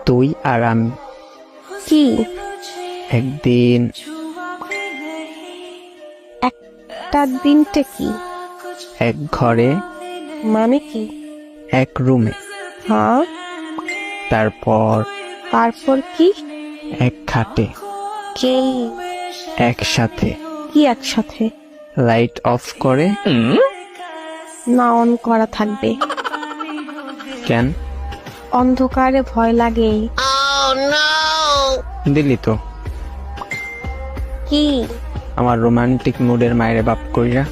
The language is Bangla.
তুই আর আমি কি? একদিন একটা দিনটা কি? এক ঘরে মানে কি? এক রুমে, হ্যাঁ, তারপর তারপর কি? এক খাটে কে? একসাথে কি একসাথে? লাইট অফ করে। না, অন করা থাকবে। কেন? অন্ধকারে ভয় লাগে। দিলি তো কি? আমার রোমান্টিক মুডের মায়েরে বাপ কইরা।